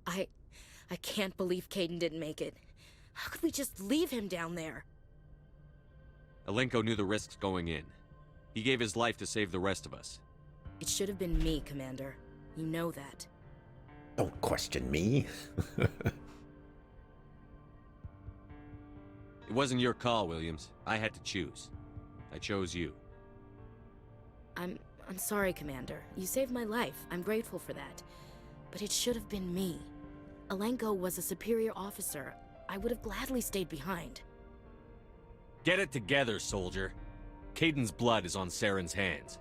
I... I can't believe Kaidan didn't make it. How could we just leave him down there? Alenko knew the risks going in. He gave his life to save the rest of us. It should have been me, Commander. You know that. Don't question me. It wasn't your call, Williams. I had to choose. I chose you. I'm sorry, Commander. You saved my life. I'm grateful for that. But it should have been me. Alenko was a superior officer. I would have gladly stayed behind. Get it together, soldier. Kaidan's blood is on Saren's hands.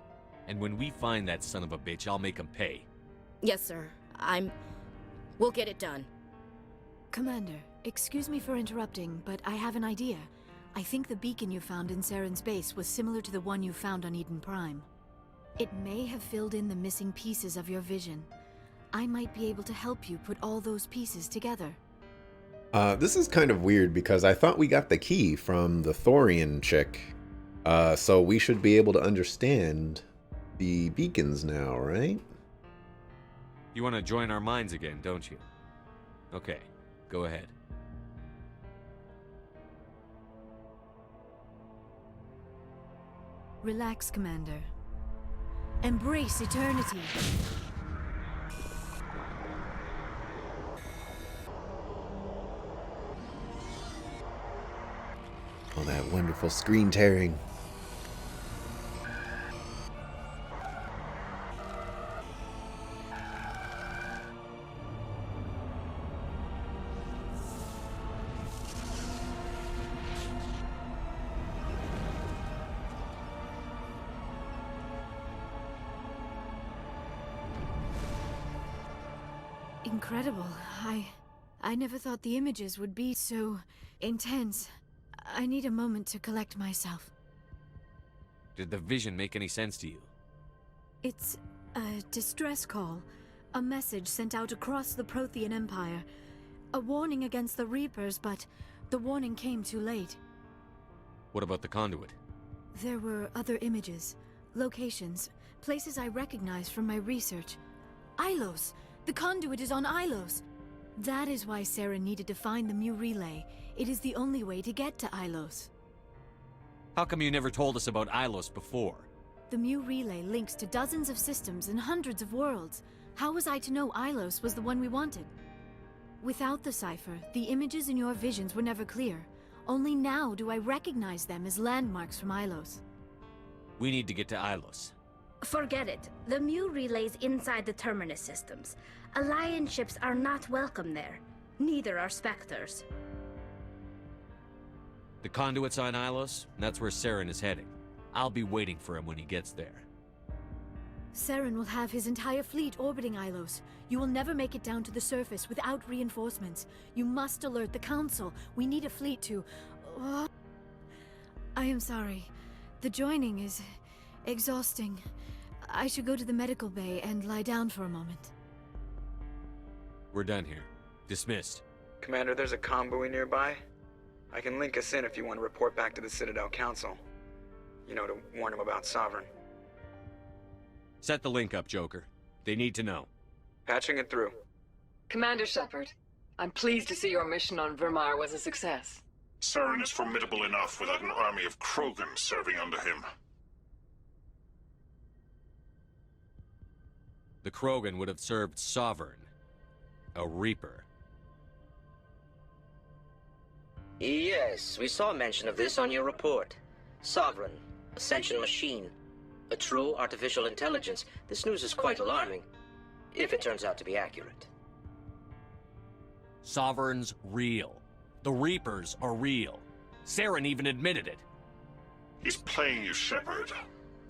And when we find that son of a bitch, I'll make him pay. Yes, sir. We'll get it done. Commander, excuse me for interrupting, but I have an idea. I think the beacon you found in Saren's base was similar to the one you found on Eden Prime. It may have filled in the missing pieces of your vision. I might be able to help you put all those pieces together. This is kind of weird because I thought we got the key from the Thorian chick. So we should be able to understand the beacons now, right? You want to join our minds again, don't you? Okay, go ahead. Relax, Commander. Embrace eternity. Oh, that wonderful screen tearing. Incredible. I never thought the images would be so intense. I need a moment to collect myself. Did the vision make any sense to you? It's a distress call. A message sent out across the Prothean Empire. A warning against the Reapers, but the warning came too late. What about the conduit? There were other images, locations, places I recognized from my research. Ilos! The conduit is on Ilos! That is why Saren needed to find the Mu Relay. It is the only way to get to Ilos. How come you never told us about Ilos before? The Mu Relay links to dozens of systems and hundreds of worlds. How was I to know Ilos was the one we wanted? Without the cipher, the images in your visions were never clear. Only now do I recognize them as landmarks from Ilos. We need to get to Ilos. Forget it. The Mu Relay's inside the Terminus systems. Alliance ships are not welcome there. Neither are Spectres. The conduit's on Ilos, and that's where Saren is heading. I'll be waiting for him when he gets there. Saren will have his entire fleet orbiting Ilos. You will never make it down to the surface without reinforcements. You must alert the Council. We need a fleet to... I am sorry. The joining is exhausting. I should go to the medical bay and lie down for a moment. We're done here. Dismissed. Commander, there's a comm buoy nearby. I can link us in if you want to report back to the Citadel Council. You know, to warn them about Sovereign. Set the link up, Joker. They need to know. Patching it through. Commander Shepard, I'm pleased to see your mission on Virmire was a success. Saren is formidable enough without an army of Krogan serving under him. The Krogan would have served Sovereign. A Reaper. Yes, we saw mention of this on your report. Sovereign, Ascension machine. A true artificial intelligence. This news is quite alarming, if it turns out to be accurate. Sovereign's real. The Reapers are real. Saren even admitted it. He's playing you, Shepard.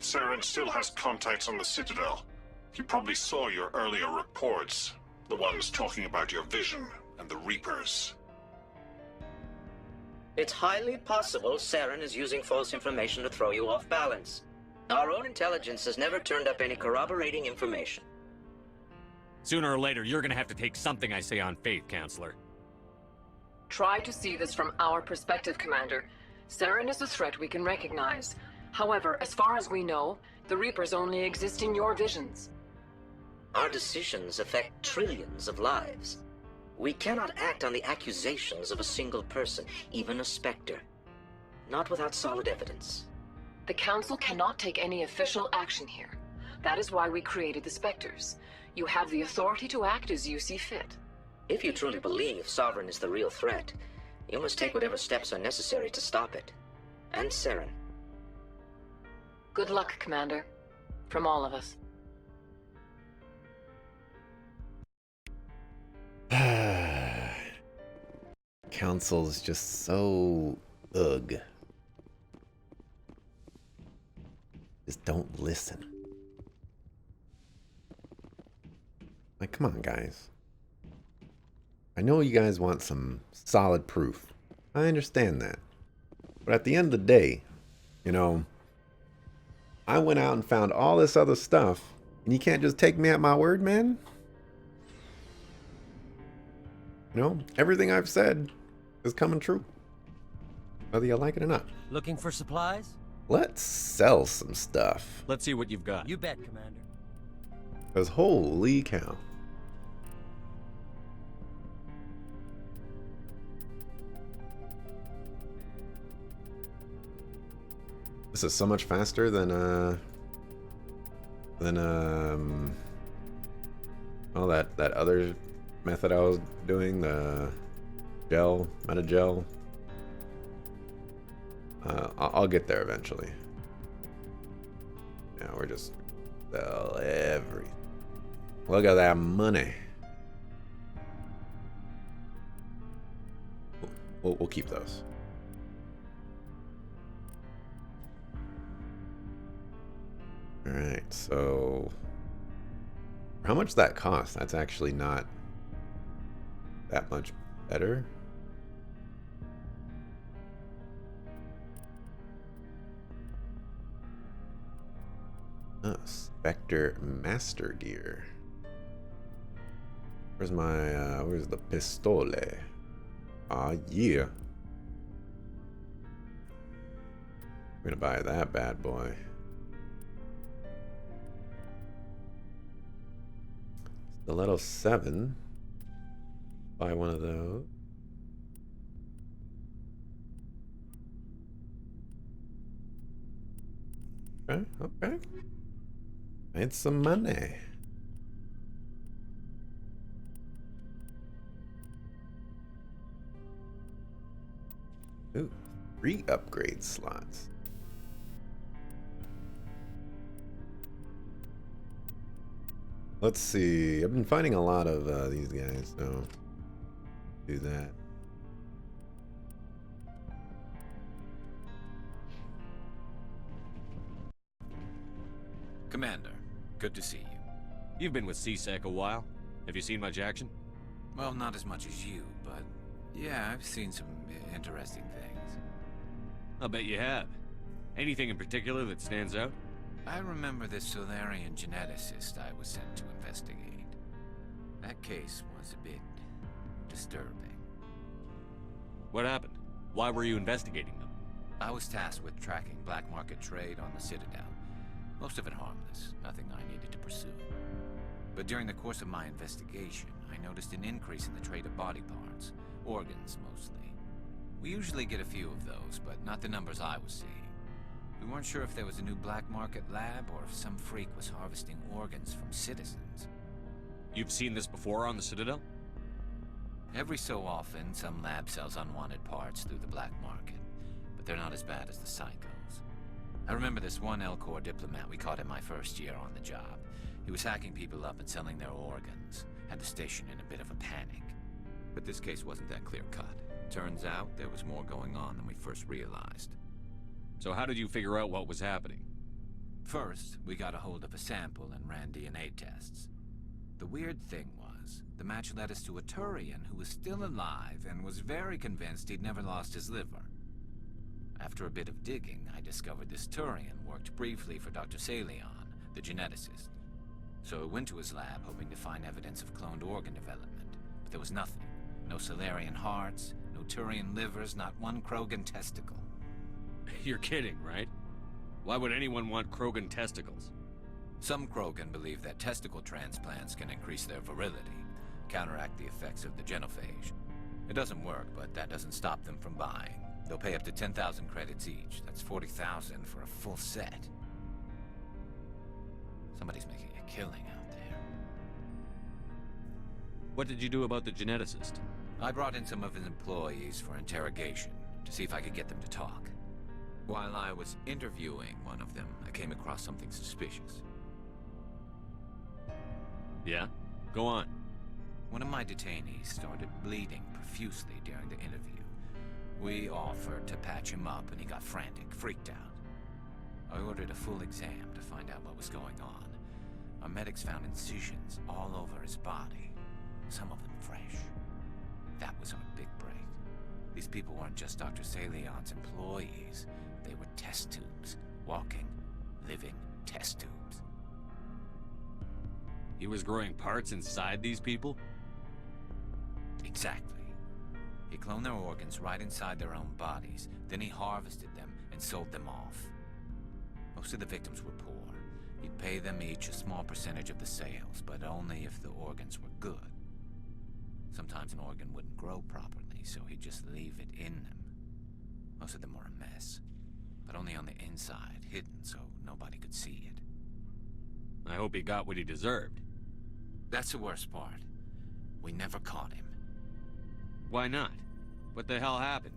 Saren still has contacts on the Citadel. He probably saw your earlier reports. The ones talking about your vision and the Reapers. It's highly possible Saren is using false information to throw you off balance. Our own intelligence has never turned up any corroborating information. Sooner or later, you're gonna have to take something I say on faith, Counselor. Try to see this from our perspective, Commander. Saren is a threat we can recognize. However, as far as we know, the Reapers only exist in your visions. Our decisions affect trillions of lives. We cannot act on the accusations of a single person, even a Spectre. Not without solid evidence. The Council cannot take any official action here. That is why we created the Spectres. You have the authority to act as you see fit. If you truly believe Sovereign is the real threat, you must take whatever steps are necessary to stop it. And Saren. Good luck, Commander. From all of us. Council's just so ugh. Just don't listen. Like, come on, guys. I know you guys want some solid proof. I understand that. But at the end of the day, you know, I went out and found all this other stuff, and you can't just take me at my word, man? You know, everything I've said is coming true. Whether you like it or not. Looking for supplies? Let's sell some stuff. Let's see what you've got. You bet, Commander. Because holy cow. This is so much faster than oh, that other method I was doing, the gel, metagel. I'll get there eventually. Yeah, we're just sell everything. Look at that money. We'll keep those. All right, so how much that cost? That's actually not that much better. Oh, Spectre Master Gear. Where's my where's the pistole? Ah, yeah. I'm gonna buy that bad boy. Stiletto 7. Buy one of those. Okay, okay. Made some money. Ooh, 3 upgrade slots. Let's see. I've been finding a lot of these guys, so do that. Commander, good to see you. You've been with C-Sec a while. Have you seen much action? Well, not as much as you, but yeah, I've seen some interesting things. I'll bet you have. Anything in particular that stands out? I remember this Solarian geneticist I was sent to investigate. That case was a bit disturbing. What happened? Why were you investigating them? I was tasked with tracking black market trade on the Citadel. Most of it harmless, nothing I needed to pursue. But during the course of my investigation, I noticed an increase in the trade of body parts, organs mostly. We usually get a few of those, but not the numbers I was seeing. We weren't sure if there was a new black market lab or if some freak was harvesting organs from citizens. You've seen this before on the Citadel? Every so often, some lab sells unwanted parts through the black market, but they're not as bad as the psychos. I remember this one Elcor diplomat we caught in my first year on the job. He was hacking people up and selling their organs, had the station in a bit of a panic. But this case wasn't that clear-cut. Turns out there was more going on than we first realized. So how did you figure out what was happening? First, we got a hold of a sample and ran DNA tests. The weird thing was, the match led us to a Turian who was still alive and was very convinced he'd never lost his liver. After a bit of digging, I discovered this Turian worked briefly for Dr. Salion, the geneticist. So I went to his lab hoping to find evidence of cloned organ development, but there was nothing. No Solarian hearts, no Turian livers, not one Krogan testicle. You're kidding, right? Why would anyone want Krogan testicles? Some Krogan believe that testicle transplants can increase their virility. counteract the effects of the genophage. It doesn't work, but that doesn't stop them from buying. They'll pay up to 10,000 credits each. That's 40,000 for a full set. Somebody's making a killing out there. What did you do about the geneticist? I brought in some of his employees for interrogation to see if I could get them to talk. While I was interviewing one of them, I came across something suspicious. Yeah? Go on. One of my detainees started bleeding profusely during the interview. We offered to patch him up and he got frantic, freaked out. I ordered a full exam to find out what was going on. Our medics found incisions all over his body, some of them fresh. That was our big break. These people weren't just Dr. Salion's employees. They were test tubes. Walking, living test tubes. He was growing parts inside these people? Exactly. He cloned their organs right inside their own bodies. Then he harvested them and sold them off. Most of the victims were poor. He'd pay them each a small percentage of the sales, but only if the organs were good. Sometimes an organ wouldn't grow properly, so he'd just leave it in them. Most of them were a mess, but only on the inside, hidden so nobody could see it. I hope he got what he deserved. That's the worst part. We never caught him. Why not? What the hell happened?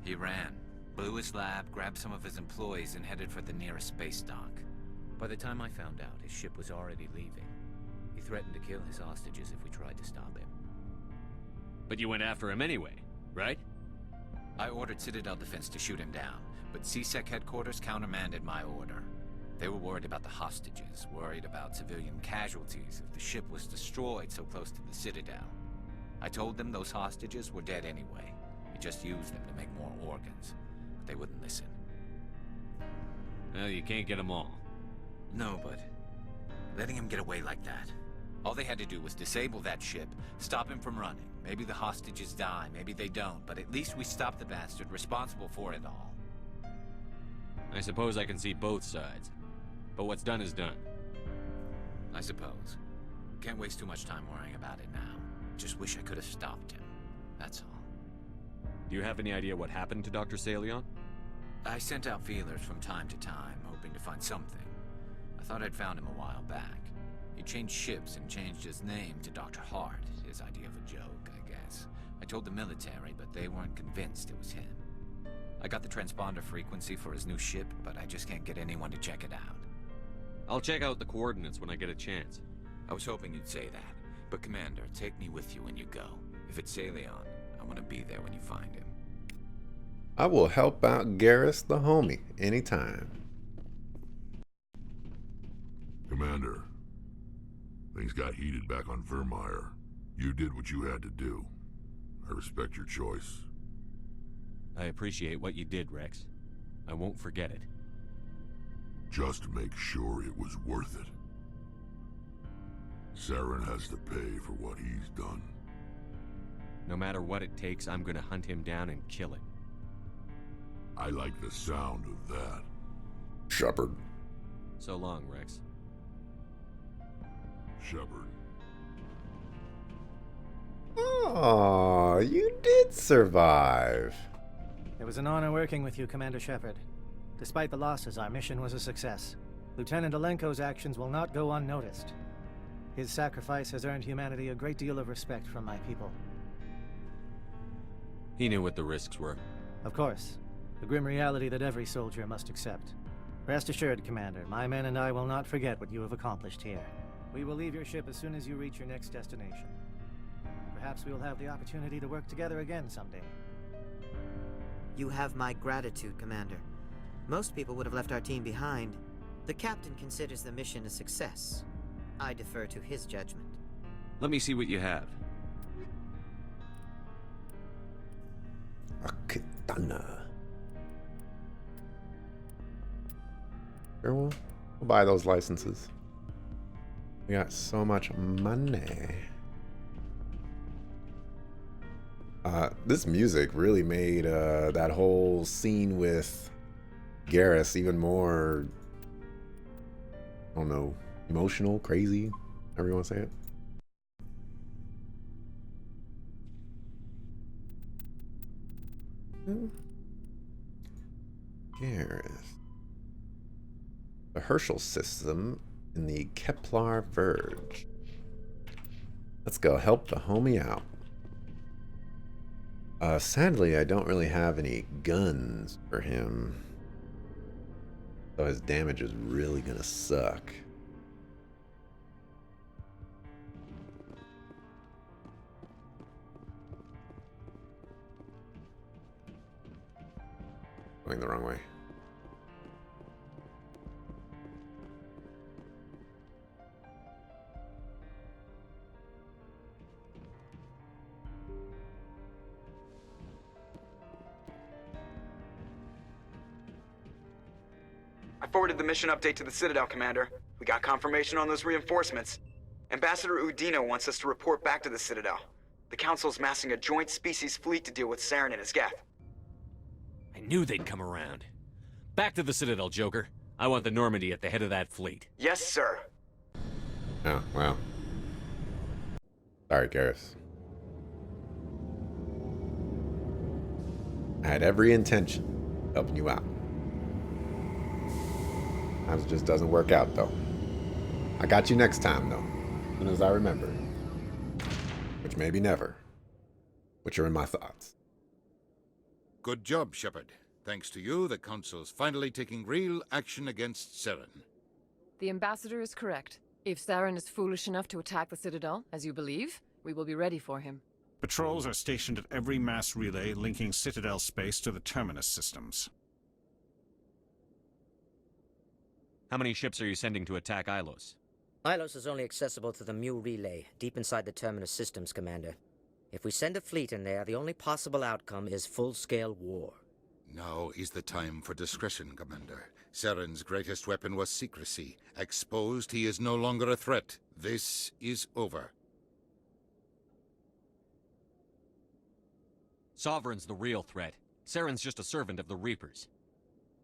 He ran, blew his lab, grabbed some of his employees, and headed for the nearest space dock. By the time I found out, his ship was already leaving. He threatened to kill his hostages if we tried to stop him. But you went after him anyway, right? I ordered Citadel Defense to shoot him down, but CSEC headquarters countermanded my order. They were worried about the hostages, worried about civilian casualties if the ship was destroyed so close to the Citadel. I told them those hostages were dead anyway. We just used them to make more organs, but they wouldn't listen. Well, you can't get them all. No, but letting him get away like that. All they had to do was disable that ship, stop him from running. Maybe the hostages die, maybe they don't, but at least we stopped the bastard responsible for it all. I suppose I can see both sides. But what's done is done. I suppose. Can't waste too much time worrying about it now. Just wish I could have stopped him. That's all. Do you have any idea what happened to Dr. Salion? I sent out feelers from time to time, hoping to find something. I thought I'd found him a while back. He changed ships and changed his name to Dr. Hart, his idea of a joke, I guess. I told the military, but they weren't convinced it was him. I got the transponder frequency for his new ship, but I just can't get anyone to check it out. I'll check out the coordinates when I get a chance. I was hoping you'd say that. But Commander, take me with you when you go. If it's Salion, I want to be there when you find him. I will help out Garrus the homie anytime. Commander, things got heated back on Vermeer. You did what you had to do. I respect your choice. I appreciate what you did, Rex. I won't forget it. Just make sure it was worth it. Saren has to pay for what he's done. No matter what it takes, I'm gonna hunt him down and kill him. I like the sound of that. Shepard. So long, Rex. Shepard. Oh, you did survive. It was an honor working with you, Commander Shepard. Despite the losses, our mission was a success. Lieutenant Alenko's actions will not go unnoticed. His sacrifice has earned humanity a great deal of respect from my people. He knew what the risks were. Of course. The grim reality that every soldier must accept. Rest assured, Commander, my men and I will not forget what you have accomplished here. We will leave your ship as soon as you reach your next destination. Perhaps we will have the opportunity to work together again someday. You have my gratitude, Commander. Most people would have left our team behind. The captain considers the mission a success. I defer to his judgment. Let me see what you have. A katana. Sure, we'll buy those licenses. We got so much money. This music really made that whole scene with Garrus even more, I don't know, emotional, crazy, however you want to say it. Gareth. The Herschel system in the Kepler Verge. Let's go help the homie out. Sadly, I don't really have any guns for him. So his damage is really gonna suck. Going the wrong way. I forwarded the mission update to the Citadel, Commander. We got confirmation on those reinforcements. Ambassador Udina wants us to report back to the Citadel. The Council's massing a joint species fleet to deal with Saren and his Geth. I knew they'd come around. Back to the Citadel, Joker. I want the Normandy at the head of that fleet. Yes, sir. Oh, wow. Sorry, Gareth. I had every intention of helping you out. Sometimes it just doesn't work out, though. I got you next time, though. As soon as I remember. Which may be never. Which are in my thoughts. Good job, Shepard. Thanks to you, the Council's finally taking real action against Saren. The Ambassador is correct. If Saren is foolish enough to attack the Citadel, as you believe, we will be ready for him. Patrols are stationed at every mass relay linking Citadel space to the Terminus systems. How many ships are you sending to attack Ilos? Ilos is only accessible to the Mu relay, deep inside the Terminus systems, Commander. If we send a fleet in there, the only possible outcome is full-scale war. Now is the time for discretion, Commander. Saren's greatest weapon was secrecy. Exposed, he is no longer a threat. This is over. Sovereign's the real threat. Saren's just a servant of the Reapers.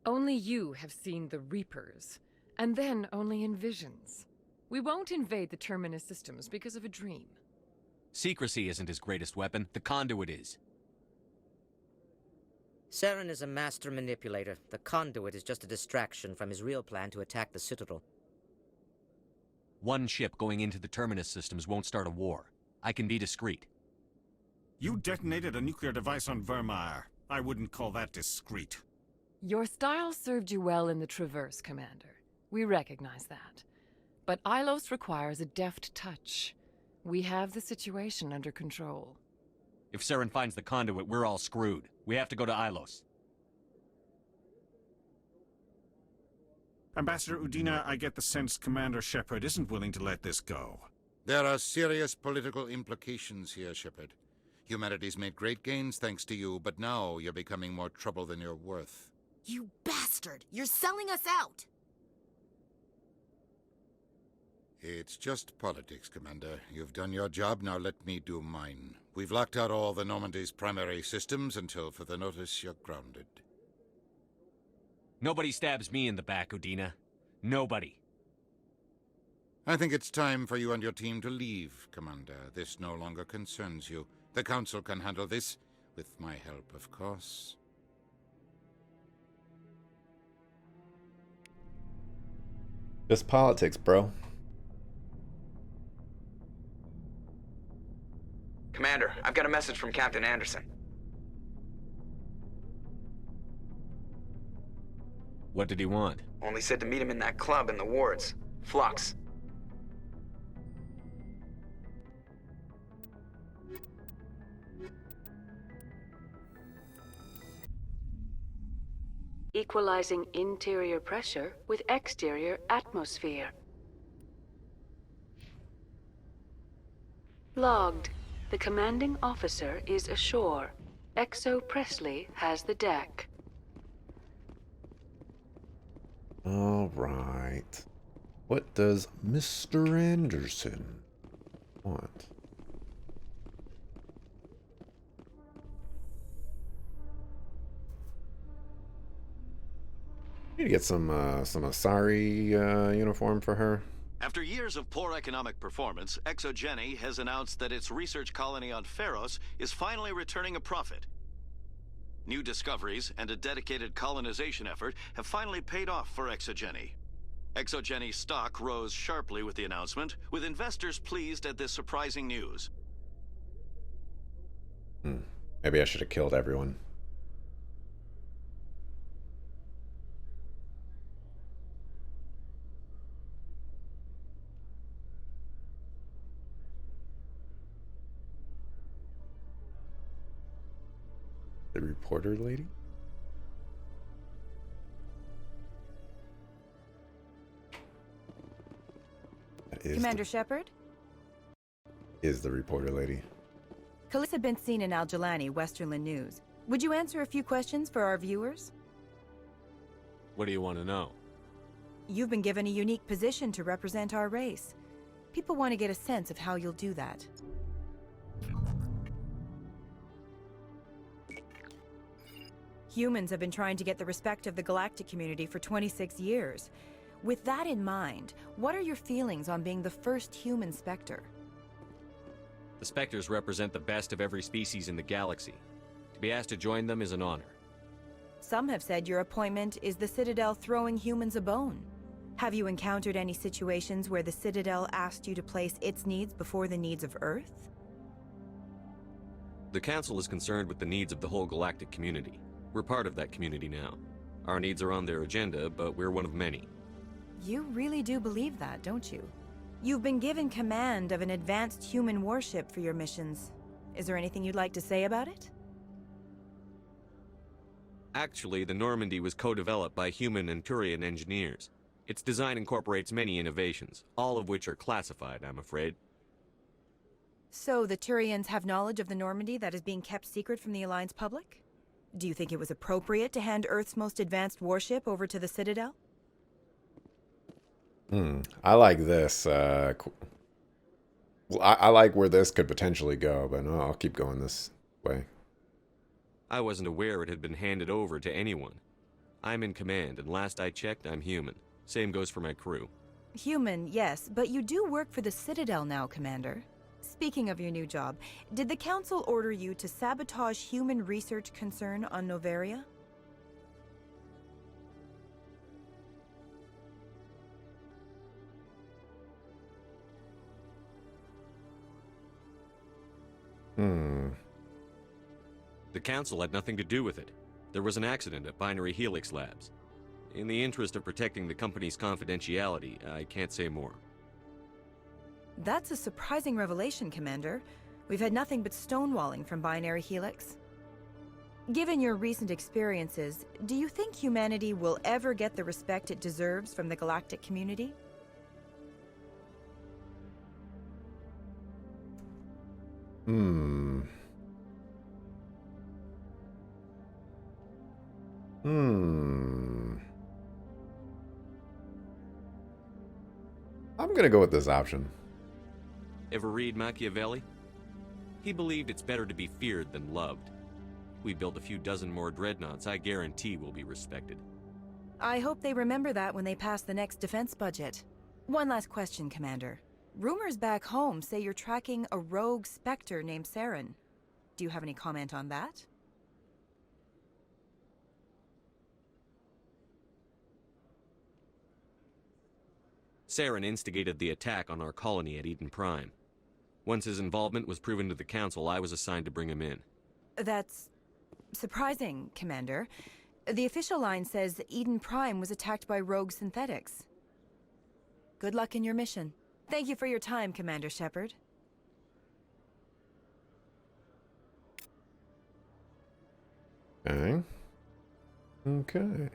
Only you have seen the Reapers, and then only in visions. We won't invade the Terminus systems because of a dream. Secrecy isn't his greatest weapon. The Conduit is. Saren is a master manipulator. The Conduit is just a distraction from his real plan to attack the Citadel. One ship going into the Terminus systems won't start a war. I can be discreet. You detonated a nuclear device on Vermeer. I wouldn't call that discreet. Your style served you well in the Traverse, Commander. We recognize that. But Ilos requires a deft touch. We have the situation under control. If Saren finds the Conduit, we're all screwed. We have to go to Ilos. Ambassador Udina, I get the sense Commander Shepard isn't willing to let this go. There are serious political implications here, Shepard. Humanity's made great gains thanks to you, but now you're becoming more trouble than you're worth. You bastard! You're selling us out! It's just politics, Commander. You've done your job, now let me do mine. We've locked out all the Normandy's primary systems until further notice you're grounded. Nobody stabs me in the back, Udina. Nobody. I think it's time for you and your team to leave, Commander. This no longer concerns you. The Council can handle this, with my help, of course. Just politics, bro. Commander, I've got a message from Captain Anderson. What did he want? Only said to meet him in that club in the wards. Flux. Equalizing interior pressure with exterior atmosphere. Logged. The commanding officer is ashore. Exo Presley has the deck. All right. What does Mr. Anderson want? Need to get some Asari uniform for her. After years of poor economic performance, Exogeny has announced that its research colony on Pharos is finally returning a profit. New discoveries and a dedicated colonization effort have finally paid off for Exogeny. Exogeny's stock rose sharply with the announcement, with investors pleased at this surprising news. Maybe I should have killed everyone. The reporter lady? Commander Shepard? Is the reporter lady. Kalissa Benzine and Al-Jalani, Westerland News. Would you answer a few questions for our viewers? What do you want to know? You've been given a unique position to represent our race. People want to get a sense of how you'll do that. Humans have been trying to get the respect of the galactic community for 26 years. With that in mind, what are your feelings on being the first human Spectre? The Spectres represent the best of every species in the galaxy. To be asked to join them is an honor. Some have said your appointment is the Citadel throwing humans a bone. Have you encountered any situations where the Citadel asked you to place its needs before the needs of Earth? The Council is concerned with the needs of the whole galactic community. We're part of that community now. Our needs are on their agenda, but we're one of many. You really do believe that, don't you? You've been given command of an advanced human warship for your missions. Is there anything you'd like to say about it? Actually, the Normandy was co-developed by human and Turian engineers. Its design incorporates many innovations, all of which are classified, I'm afraid. So the Turians have knowledge of the Normandy that is being kept secret from the Alliance public? Do you think it was appropriate to hand Earth's most advanced warship over to the Citadel? I like this. Well, I like where this could potentially go, but no, I'll keep going this way. I wasn't aware it had been handed over to anyone. I'm in command, and last I checked, I'm human. Same goes for my crew. Human, yes, but you do work for the Citadel now, Commander. Speaking of your new job, did the Council order you to sabotage human research concern on Noveria? The Council had nothing to do with it. There was an accident at Binary Helix Labs. In the interest of protecting the company's confidentiality, I can't say more. That's a surprising revelation, Commander. We've had nothing but stonewalling from Binary Helix. Given your recent experiences, do you think humanity will ever get the respect it deserves from the galactic community? I'm gonna go with this option. Ever read Machiavelli? He believed it's better to be feared than loved. We build a few dozen more dreadnoughts, I guarantee we'll be respected. I hope they remember that when they pass the next defense budget. One last question, Commander. Rumors back home say you're tracking a rogue Spectre named Saren. Do you have any comment on that? Saren instigated the attack on our colony at Eden Prime. Once his involvement was proven to the Council, I was assigned to bring him in. That's surprising, Commander. The official line says Eden Prime was attacked by rogue synthetics. Good luck in your mission. Thank you for your time, Commander Shepard. Okay. Okay.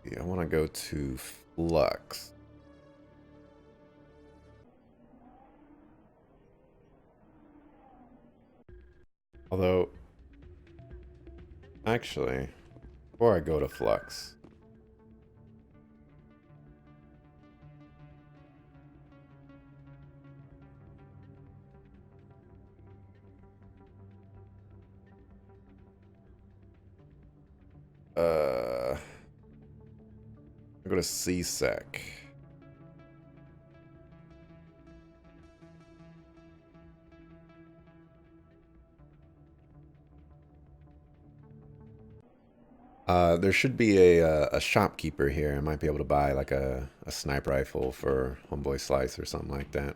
Yeah, I want to go to Flux. Although, actually, before I go to Flux, I go to CSEC. There should be a shopkeeper here. I might be able to buy like a sniper rifle for Homeboy Slice or something like that.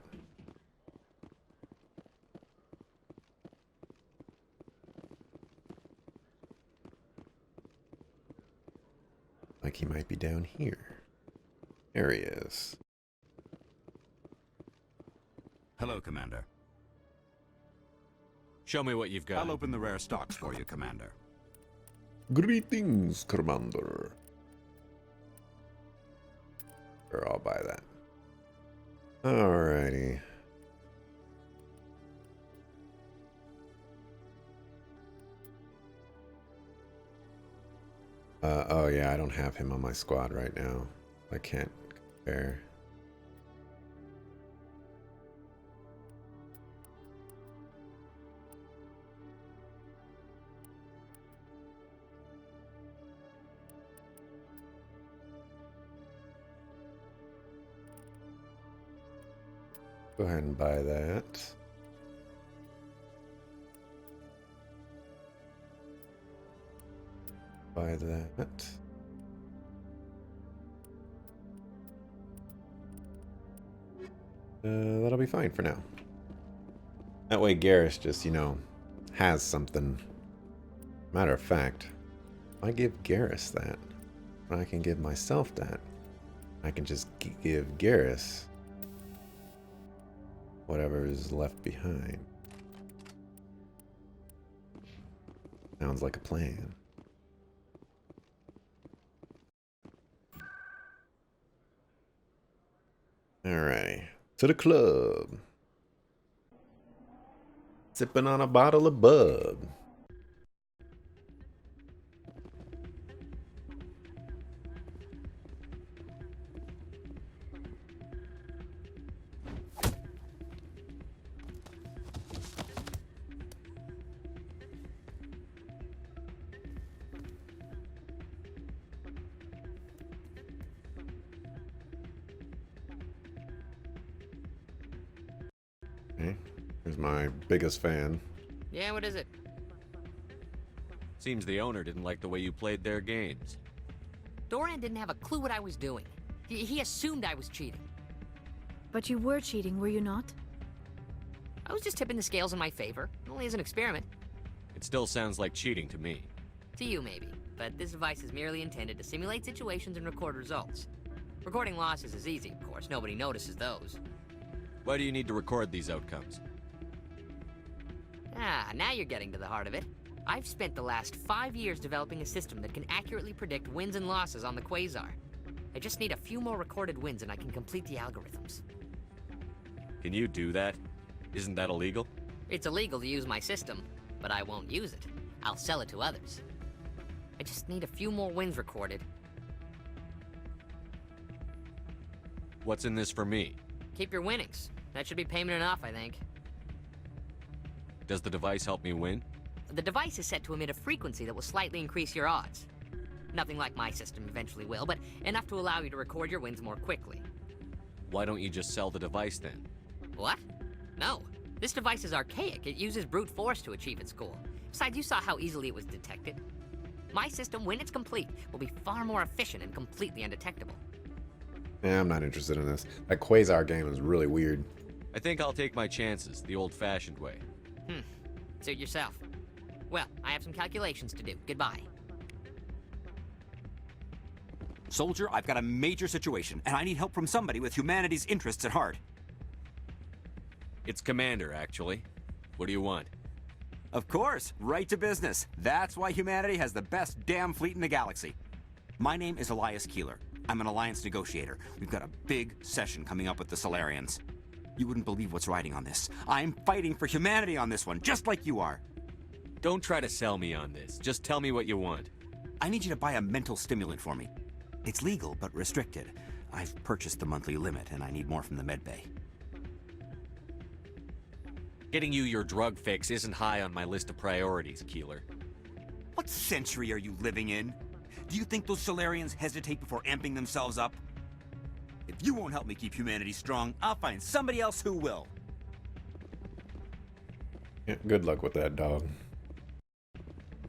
Like he might be down here. There he is. Hello, Commander. Show me what you've got. I'll open the rare stocks for you, Commander. Greetings, Commander. Sure, I'll buy that. Alrighty. Oh yeah, I don't have him on my squad right now. I can't compare. Go ahead and buy that. Buy that. That'll be fine for now. That way Garrus just, you know, has something. Matter of fact, if I give Garrus that, I can give myself that. I can just give Garrus whatever is left behind. Sounds like a plan. Alrighty. To the club. Sipping on a bottle of bub. Okay, here's my biggest fan. Yeah, what is it? Seems the owner didn't like the way you played their games. Doran didn't have a clue what I was doing. He assumed I was cheating. But you were cheating, were you not? I was just tipping the scales in my favor, only as an experiment. It still sounds like cheating to me. To you, maybe. But this device is merely intended to simulate situations and record results. Recording losses is easy, of course. Nobody notices those. Why do you need to record these outcomes? Ah, now you're getting to the heart of it. I've spent the last 5 years developing a system that can accurately predict wins and losses on the Quasar. I just need a few more recorded wins and I can complete the algorithms. Can you do that? Isn't that illegal? It's illegal to use my system, but I won't use it. I'll sell it to others. I just need a few more wins recorded. What's in this for me? Keep your winnings. That should be payment enough, I think. Does the device help me win? The device is set to emit a frequency that will slightly increase your odds. Nothing like my system eventually will, but enough to allow you to record your wins more quickly. Why don't you just sell the device then? What? No. This device is archaic. It uses brute force to achieve its goal. Besides, you saw how easily it was detected. My system, when it's complete, will be far more efficient and completely undetectable. Yeah, I'm not interested in this. That Quasar game is really weird. I think I'll take my chances, the old-fashioned way. Suit yourself. Well, I have some calculations to do. Goodbye. Soldier, I've got a major situation, and I need help from somebody with humanity's interests at heart. It's Commander, actually. What do you want? Of course, right to business. That's why humanity has the best damn fleet in the galaxy. My name is Elias Keeler. I'm an alliance negotiator. We've got a big session coming up with the Solarians. You wouldn't believe what's riding on this. I'm fighting for humanity on this one, just like you are. Don't try to sell me on this. Just tell me what you want. I need you to buy a mental stimulant for me. It's legal, but restricted. I've purchased the monthly limit, and I need more from the medbay. Getting you your drug fix isn't high on my list of priorities, Keeler. What century are you living in? Do you think those Solarians hesitate before amping themselves up? If you won't help me keep humanity strong, I'll find somebody else who will. Yeah, good luck with that, dog.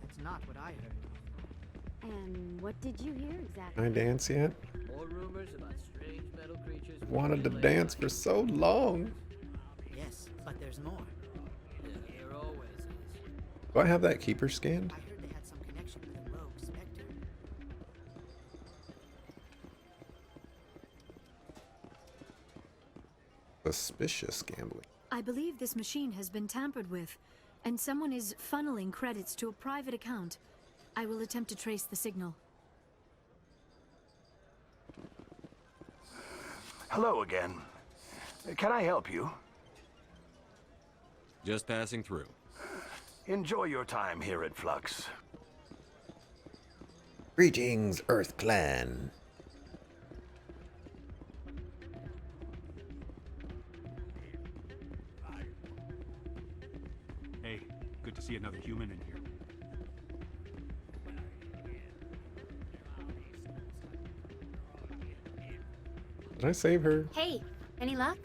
That's not what I heard. And what did you hear exactly? Can I dance yet? More rumors about strange metal creatures. I've wanted to dance for so long. Yes, but there's more. There always is. Do I have that keeper scanned? I heard they had some connection with a rogue Spectre. Suspicious gambling. I believe this machine has been tampered with, and someone is funneling credits to a private account. I will attempt to trace the signal. Hello again. Can I help you? Just passing through. Enjoy your time here at Flux. Greetings, Earth Clan. Hey, good to see another human in here. Did I save her? Hey, any luck?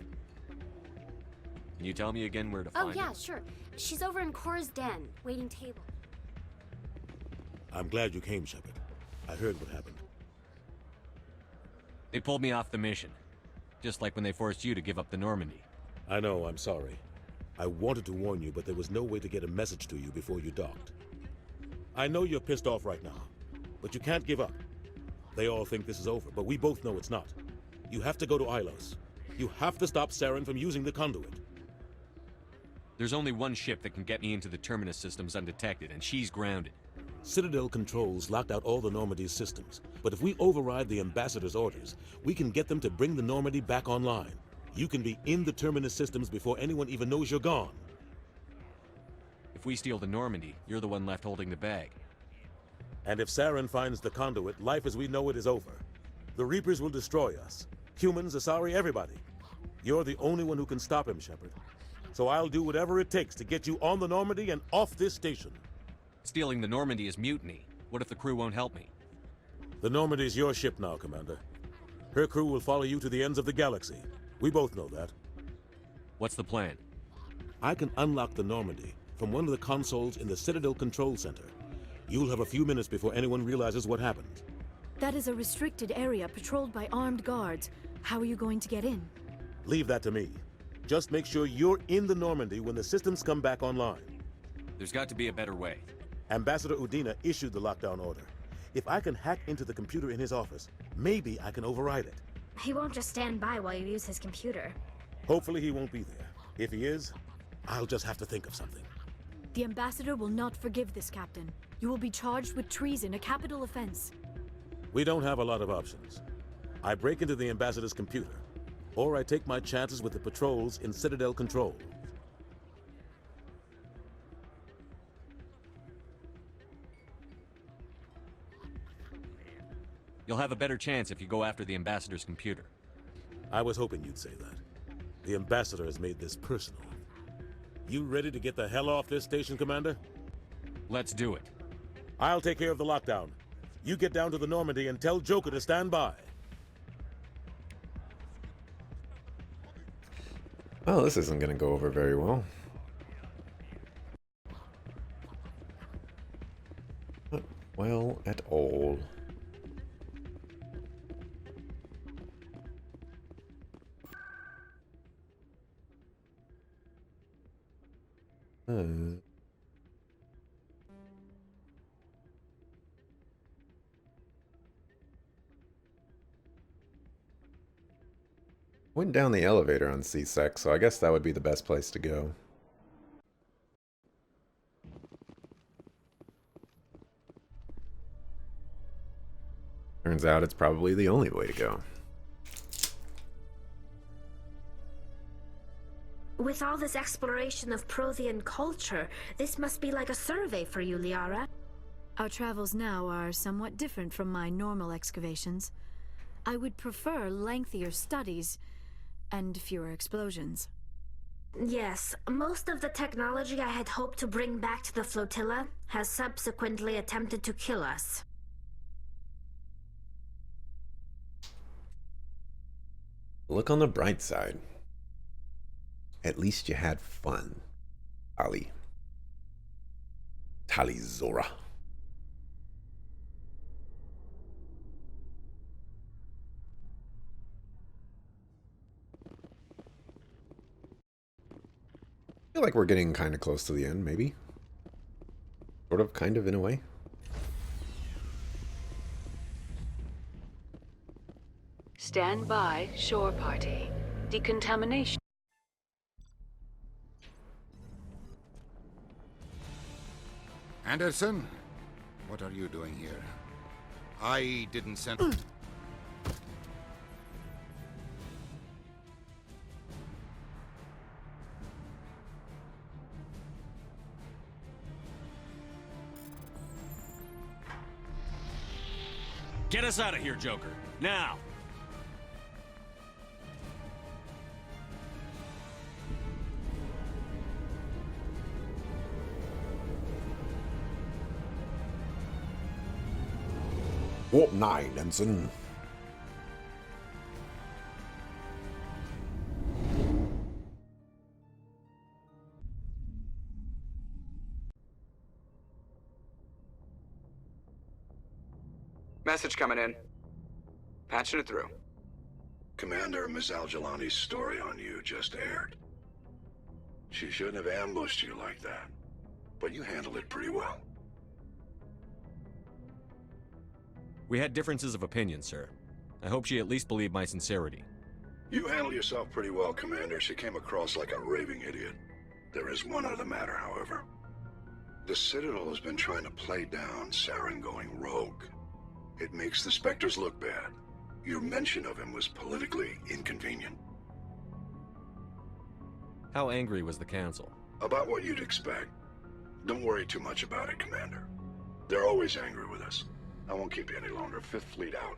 Can you tell me again where to Oh find yeah, her? sure. She's over in Cora's den, waiting table. I'm glad you came, Shepard. I heard what happened. They pulled me off the mission. Just like when they forced you to give up the Normandy. I know, I'm sorry. I wanted to warn you, but there was no way to get a message to you before you docked. I know you're pissed off right now, but you can't give up. They all think this is over, but we both know it's not. You have to go to Ilos. You have to stop Saren from using the conduit. There's only one ship that can get me into the Terminus systems undetected, and she's grounded. Citadel controls locked out all the Normandy's systems, but if we override the Ambassador's orders, we can get them to bring the Normandy back online. You can be in the Terminus systems before anyone even knows you're gone. If we steal the Normandy, you're the one left holding the bag. And if Saren finds the conduit, life as we know it is over. The Reapers will destroy us. Humans, Asari, everybody. You're the only one who can stop him, Shepard. So I'll do whatever it takes to get you on the Normandy and off this station. Stealing the Normandy is mutiny. What if the crew won't help me? The Normandy's your ship now, Commander. Her crew will follow you to the ends of the galaxy. We both know that. What's the plan? I can unlock the Normandy from one of the consoles in the Citadel Control Center. You'll have a few minutes before anyone realizes what happened. That is a restricted area patrolled by armed guards. How are you going to get in? Leave that to me. Just make sure you're in the Normandy when the systems come back online. There's got to be a better way. Ambassador Udina issued the lockdown order. If I can hack into the computer in his office, maybe I can override it. He won't just stand by while you use his computer. Hopefully he won't be there. If he is, I'll just have to think of something. The Ambassador will not forgive this, Captain. You will be charged with treason, a capital offense. We don't have a lot of options. I break into the Ambassador's computer, or I take my chances with the patrols in Citadel Control. You'll have a better chance if you go after the Ambassador's computer. I was hoping you'd say that. The Ambassador has made this personal. You ready to get the hell off this station, Commander? Let's do it. I'll take care of the lockdown. You get down to the Normandy and tell Joker to stand by. Well, this isn't going to go over very well. Not well at all. Went down the elevator on C-Sec, so I guess that would be the best place to go. Turns out it's probably the only way to go. With all this exploration of Prothean culture, this must be like a survey for you, Liara. Our travels now are somewhat different from my normal excavations. I would prefer lengthier studies and fewer explosions. Yes, most of the technology I had hoped to bring back to the flotilla has subsequently attempted to kill us. Look on the bright side. At least you had fun, Tali Zora. feel like we're getting kind of close to the end, maybe. Sort of, kind of, in a way. Stand by, shore party. Decontamination. Anderson, what are you doing here? I didn't send... Get us out of here, Joker. Now! Warp 9, Ensign. Message coming in. Patching it through. Commander, Miss Al-Jalani's story on you just aired. She shouldn't have ambushed you like that, but you handled it pretty well. We had differences of opinion, sir. I hope she at least believed my sincerity. You handled yourself pretty well, Commander. She came across like a raving idiot. There is one other matter, however. The Citadel has been trying to play down Saren going rogue. It makes the Spectres look bad. Your mention of him was politically inconvenient. How angry was the Council? About what you'd expect. Don't worry too much about it, Commander. They're always angry with us. I won't keep you any longer. Fifth Fleet out.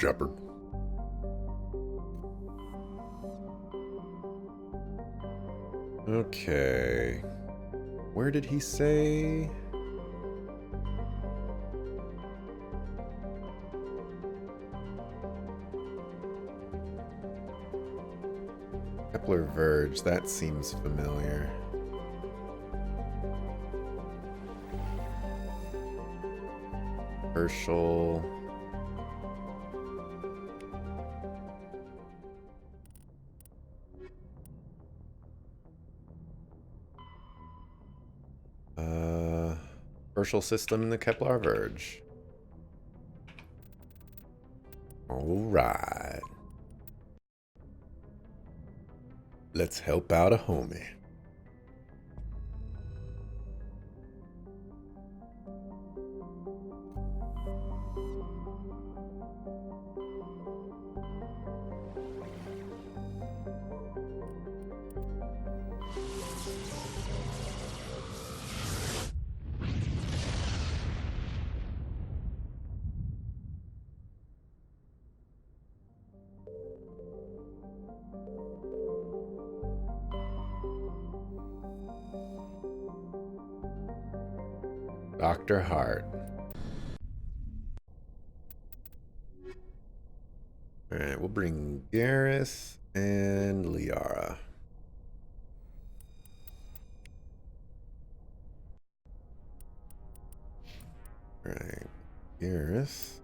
Shepard. Okay. Where did he say? Kepler Verge, that seems familiar. Herschel. Herschel system in the Kepler Verge. All right. Let's help out a homie. Dr. Hart. Alright, we'll bring Garrus and Liara. Alright, Garrus.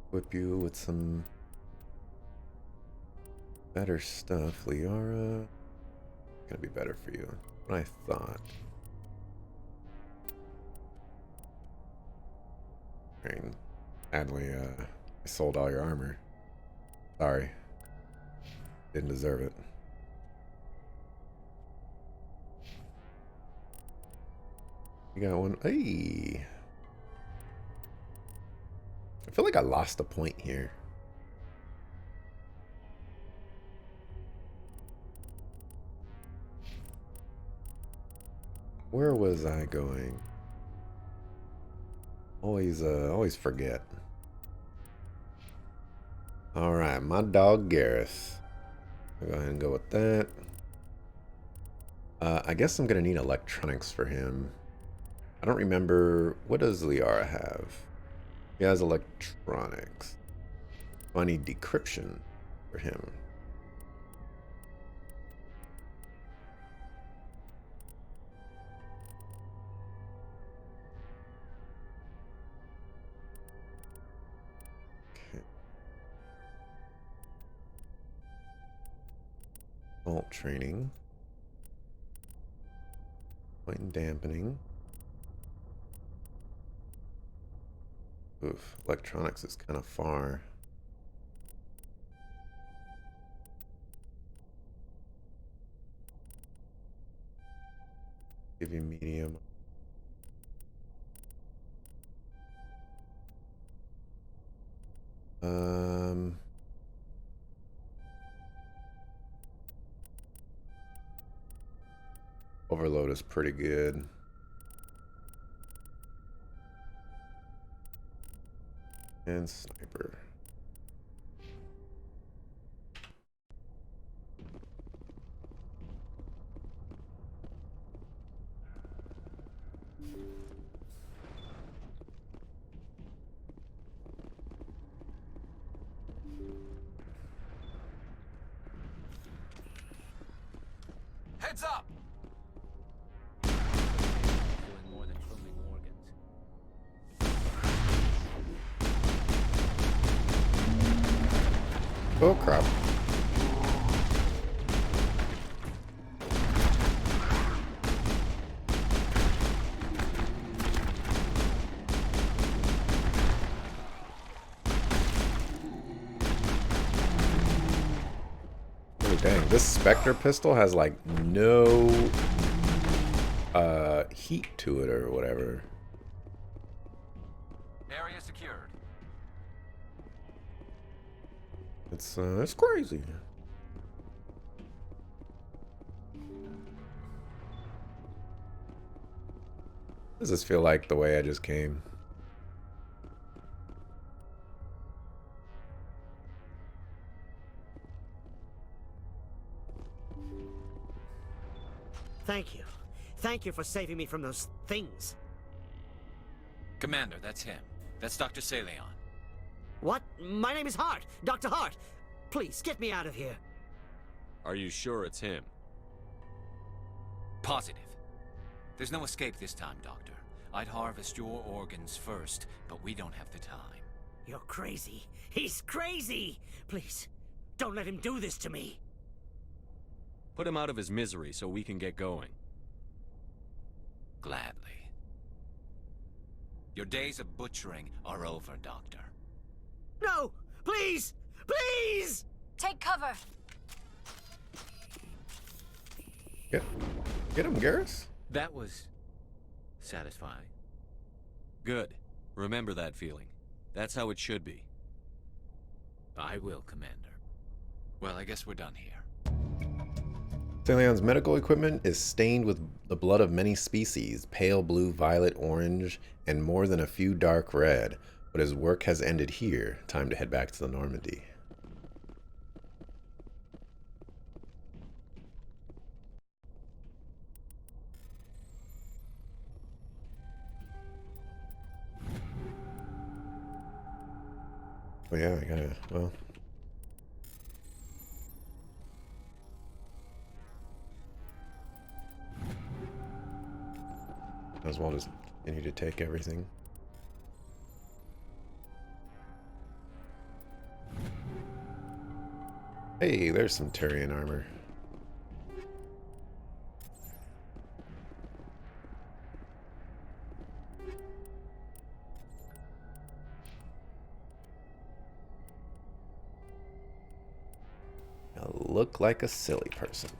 Equip you with some better stuff. Liara. Gonna be better for you. What I thought. Sadly, I sold all your armor. Sorry. Didn't deserve it. You got one. Hey! I feel like I lost a point here. Where was I going? Always forget. Alright, my dog Garrus. I'll go ahead and go with that. I guess I'm gonna need electronics for him. I don't remember, what does Liara have? He has electronics. I need decryption for him. Bolt training. Point and dampening. Oof, electronics is kind of far. Give you medium. Overload is pretty good. And sniper. Heads up! Doing more than filming organs. Oh crap. Oh dang, this Spectre pistol has like no heat to it or whatever. Area secured. It's crazy. Does this feel like the way I just came? Thank you. Thank you for saving me from those things. Commander, that's him. That's Dr. Saleon. What? My name is Hart. Dr. Hart. Please, get me out of here. Are you sure it's him? Positive. There's no escape this time, Doctor. I'd harvest your organs first, but we don't have the time. You're crazy. He's crazy! Please, don't let him do this to me. Put him out of his misery so we can get going. Gladly. Your days of butchering are over, Doctor. No! Please! Please! Take cover. Get him, Garrus. That was satisfying. Good. Remember that feeling. That's how it should be. I will, Commander. Well, I guess we're done here. Saleon's medical equipment is stained with the blood of many species, pale blue, violet, orange, and more than a few dark red. But his work has ended here. Time to head back to the Normandy. Oh yeah, I gotta, well... Might as well just continue to take everything. Hey, there's some Turian armor. I look like a silly person.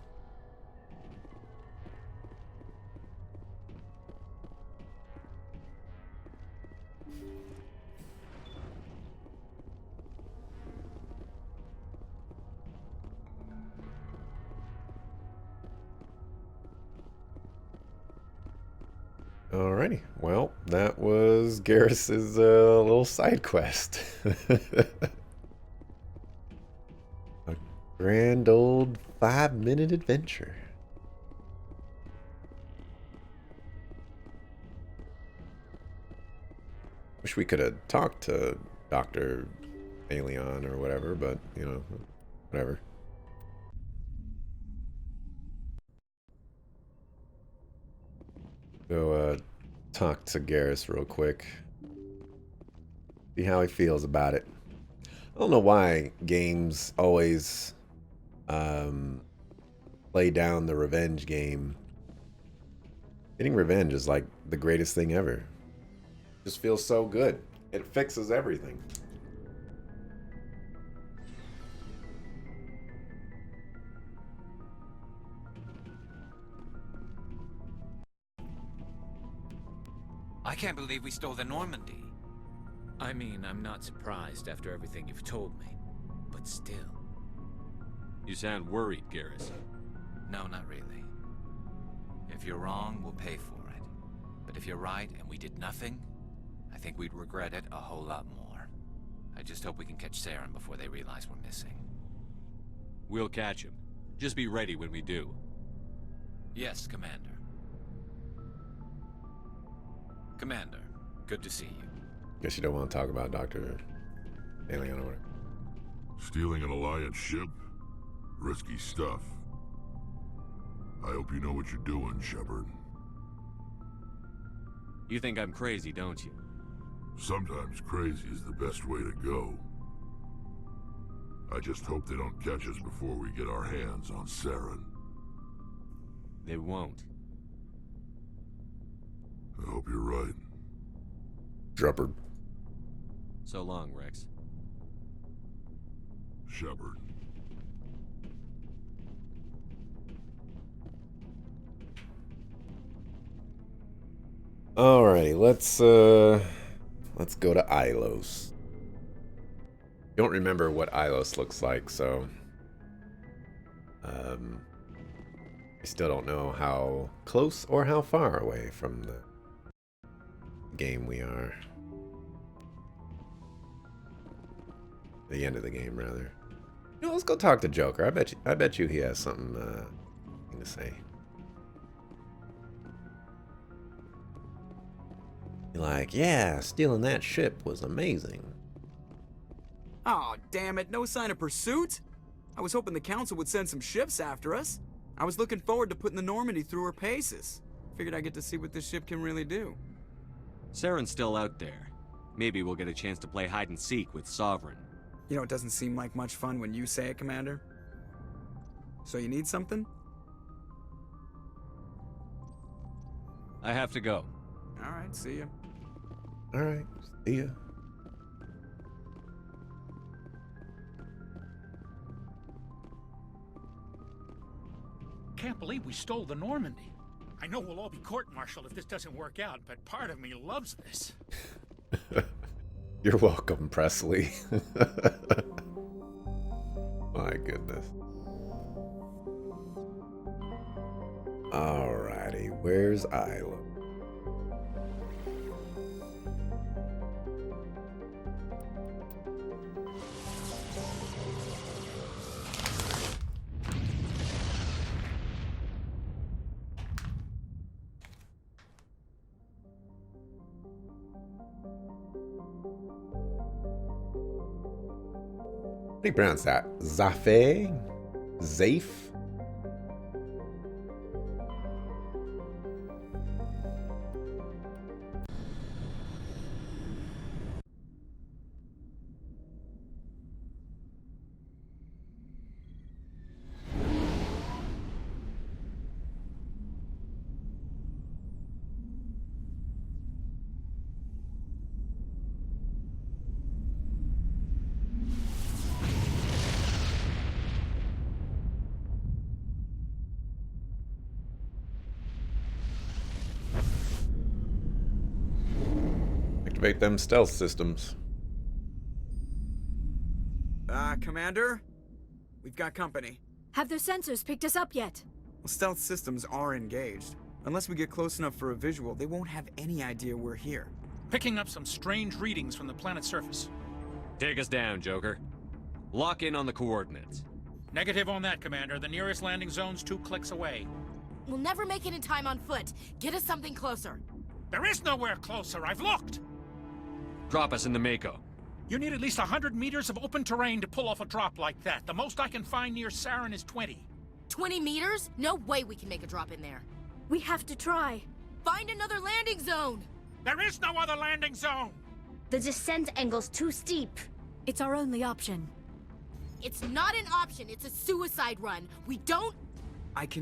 Alrighty, well, that was Garrus's little side quest. A grand old 5-minute adventure. Wish we could have talked to Dr. Saleon or whatever, but, you know, whatever. Go talk to Garrus real quick. See how he feels about it. I don't know why games always play down the revenge game. Getting revenge is like the greatest thing ever. Just feels so good. It fixes everything. I can't believe we stole the Normandy. I mean, I'm not surprised after everything you've told me, but still. You sound worried, Garrus. No, not really. If you're wrong, we'll pay for it. But if you're right and we did nothing, I think we'd regret it a whole lot more. I just hope we can catch Saren before they realize we're missing. We'll catch him. Just be ready when we do. Yes, Commander. Commander, good to see you. Guess you don't want to talk about Dr. Alien or whatever. Stealing an Alliance ship? Risky stuff. I hope you know what you're doing, Shepard. You think I'm crazy, don't you? Sometimes crazy is the best way to go. I just hope they don't catch us before we get our hands on Saren. They won't. I hope you're right. Shepard. So long, Rex. Shepard. Alrighty, let's go to Ilos. Don't remember what Ilos looks like, so I still don't know how close or how far away from the game we are. The end of the game, rather. You know, let's go talk to Joker. I bet you he has something to say. You're like, yeah, stealing that ship was amazing. Oh, damn it, no sign of pursuit? I was hoping the Council would send some ships after us. I was looking forward to putting the Normandy through her paces. Figured I'd get to see what this ship can really do. Saren's still out there. Maybe we'll get a chance to play hide and seek with Sovereign. You know, it doesn't seem like much fun when you say it, Commander. So you need something? I have to go. Alright, see ya. Alright, see ya. Can't believe we stole the Normandy. I know we'll all be court-martialed if this doesn't work out, but part of me loves this. You're welcome, Presley. My goodness. Alrighty, where's Isla? How do you pronounce that? Zafe? Zafe? Activate them stealth systems. Commander? We've got company. Have their sensors picked us up yet? Well, stealth systems are engaged. Unless we get close enough for a visual, they won't have any idea we're here. Picking up some strange readings from the planet's surface. Take us down, Joker. Lock in on the coordinates. Negative on that, Commander. The nearest landing zone's 2 clicks away. We'll never make it in time on foot. Get us something closer. There is nowhere closer. I've looked. Drop us in the Mako. You need at least 100 meters of open terrain to pull off a drop like that. The most I can find near Saren is 20. 20 meters? No way we can make a drop in there. We have to try. Find another landing zone! There is no other landing zone! The descent angle's too steep. It's our only option. It's not an option, it's a suicide run. We don't... I can